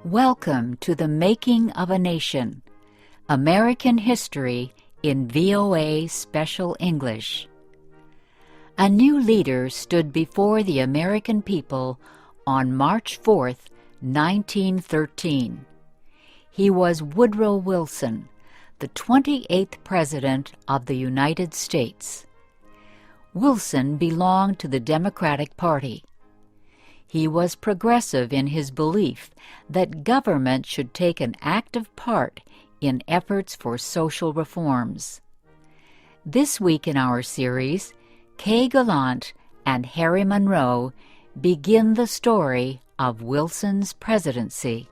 Welcome to the Making of a Nation, American History in VOA Special English. A new leader stood before the American people on March 4th, 1913. He was Woodrow Wilson, the 28th President of the United States. Wilson belonged to the Democratic Party. He was progressive in his belief that government should take an active part in efforts for social reforms. This week in our series, Kay Gallant and Harry Monroe begin the story of Wilson's presidency.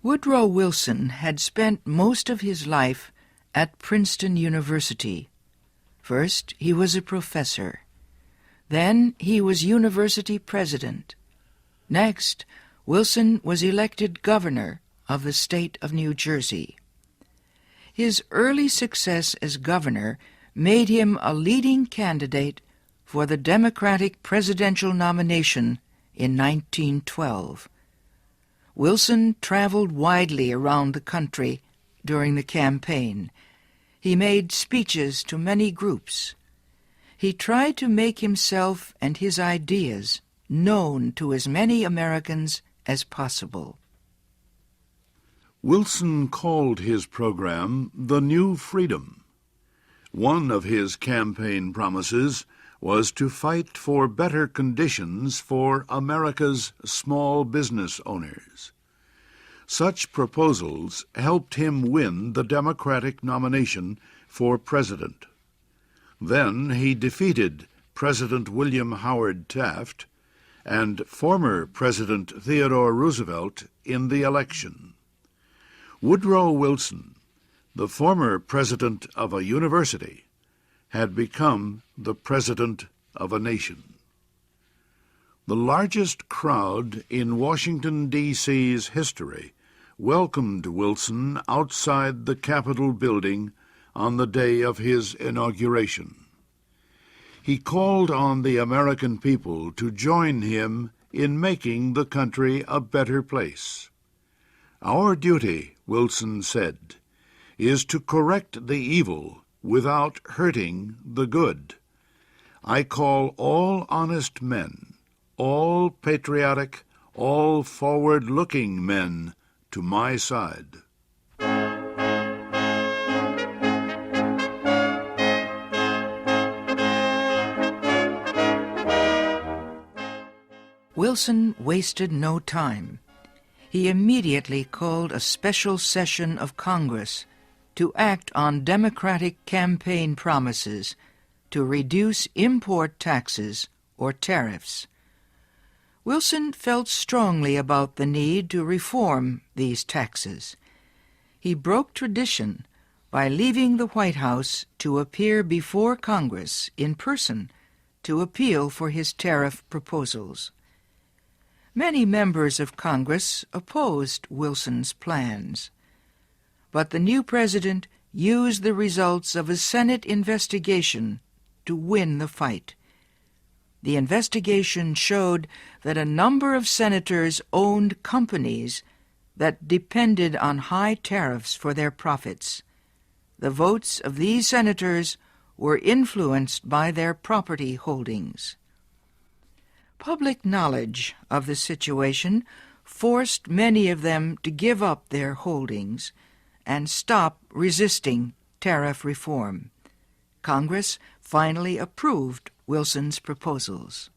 Woodrow Wilson had spent most of his life at Princeton University. First, he was a professor. Then he was university president. Next, Wilson was elected governor of the state of New Jersey. His early success as governor made him a leading candidate for the Democratic presidential nomination in 1912. Wilson traveled widely around the country during the campaign. He made speeches to many groups. He tried to make himself and his ideas known to as many Americans as possible. Wilson called his program the New Freedom. One of his campaign promises was to fight for better conditions for America's small business owners. Such proposals helped him win the Democratic nomination for president. Then he defeated President William Howard Taft and former President Theodore Roosevelt in the election. Woodrow Wilson, the former president of a university, had become the president of a nation. The largest crowd in Washington, D.C.'s history welcomed Wilson outside the Capitol building on the day of his inauguration. He called on the American people to join him in making the country a better place. "Our duty," Wilson said, "is to correct the evil without hurting the good. I call all honest men, all patriotic, all forward-looking men to my side." Wilson wasted no time. He immediately called a special session of Congress to act on Democratic campaign promises to reduce import taxes or tariffs. Wilson felt strongly about the need to reform these taxes. He broke tradition by leaving the White House to appear before Congress in person to appeal for his tariff proposals. Many members of Congress opposed Wilson's plans, but the new president used the results of a Senate investigation to win the fight. The investigation showed that a number of senators owned companies that depended on high tariffs for their profits. The votes of these senators were influenced by their property holdings. Public knowledge of the situation forced many of them to give up their holdings and stop resisting tariff reform. Congress finally approved Wilson's proposals.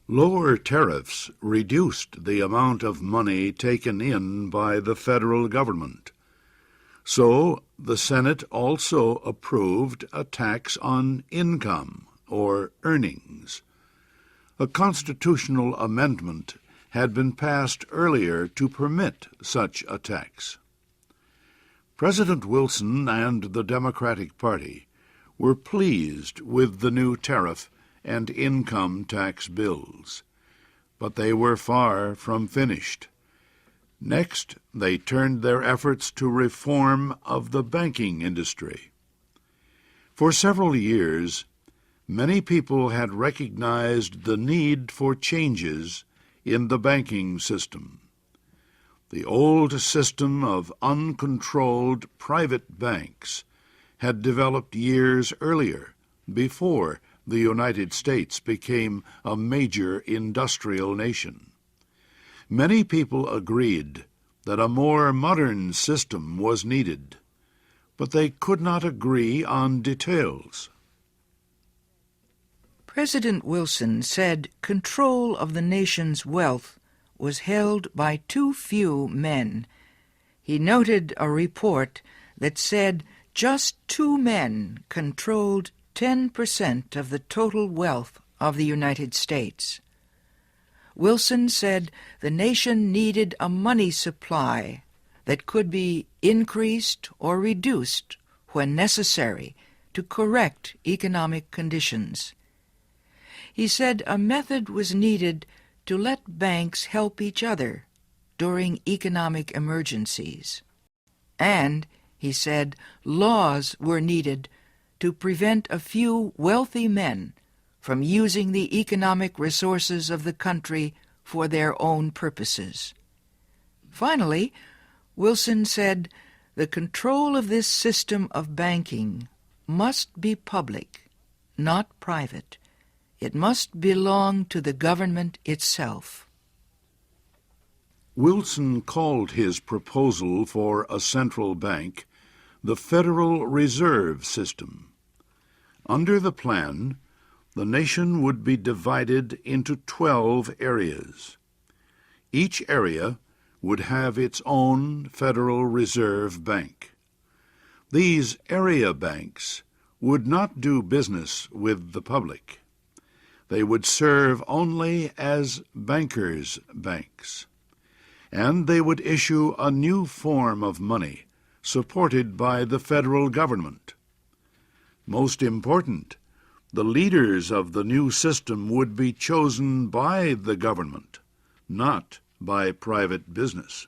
Lower tariffs reduced the amount of money taken in by the federal government. So the Senate also approved a tax on income or earnings. A constitutional amendment had been passed earlier to permit such a tax. President Wilson and the Democratic Party were pleased with the new tariff and income tax bills, but they were far from finished. Next, they turned their efforts to reform of the banking industry. For several years, many people had recognized the need for changes in the banking system. The old system of uncontrolled private banks had developed years earlier, before the United States became a major industrial nation. Many people agreed that a more modern system was needed, but they could not agree on details. President Wilson said control of the nation's wealth was held by too few men. He noted a report that said just 2 men controlled 10% of the total wealth of the United States. Wilson said the nation needed a money supply that could be increased or reduced when necessary to correct economic conditions. He said a method was needed to let banks help each other during economic emergencies. And, he said, laws were needed to prevent a few wealthy men from using the economic resources of the country for their own purposes. Finally, Wilson said the control of this system of banking must be public, not private. It must belong to the government itself. Wilson called his proposal for a central bank the Federal Reserve System. Under the plan, the nation would be divided into 12 areas. Each area would have its own Federal Reserve Bank. These area banks would not do business with the public. They would serve only as bankers' banks, and they would issue a new form of money supported by the federal government. Most important, the leaders of the new system would be chosen by the government, not by private business.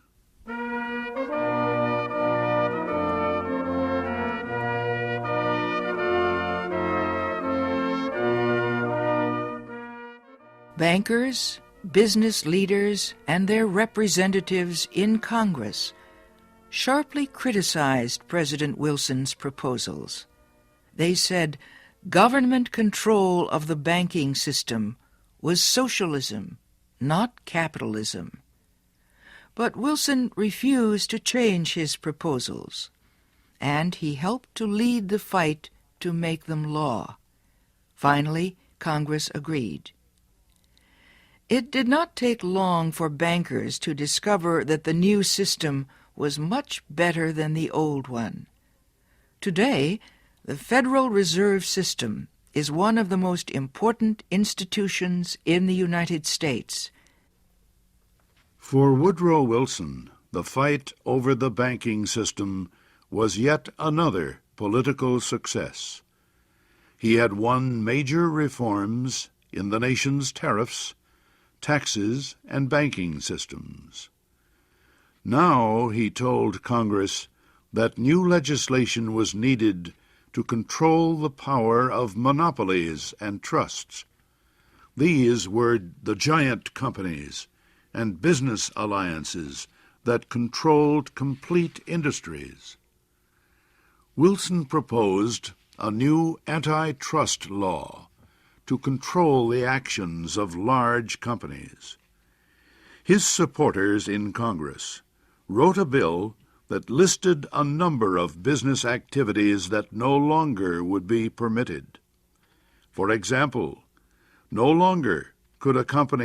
Bankers, business leaders, and their representatives in Congress sharply criticized President Wilson's proposals. They said government control of the banking system was socialism, not capitalism. But Wilson refused to change his proposals, and he helped to lead the fight to make them law. Finally, Congress agreed. It did not take long for bankers to discover that the new system was much better than the old one. Today, the Federal Reserve System is one of the most important institutions in the United States. For Woodrow Wilson, the fight over the banking system was yet another political success. He had won major reforms in the nation's tariffs, taxes, and banking systems. Now he told Congress that new legislation was needed to control the power of monopolies and trusts. These were the giant companies and business alliances that controlled complete industries. Wilson proposed a new antitrust law to control the actions of large companies. His supporters in Congress wrote a bill that listed a number of business activities that no longer would be permitted. For example, no longer could a company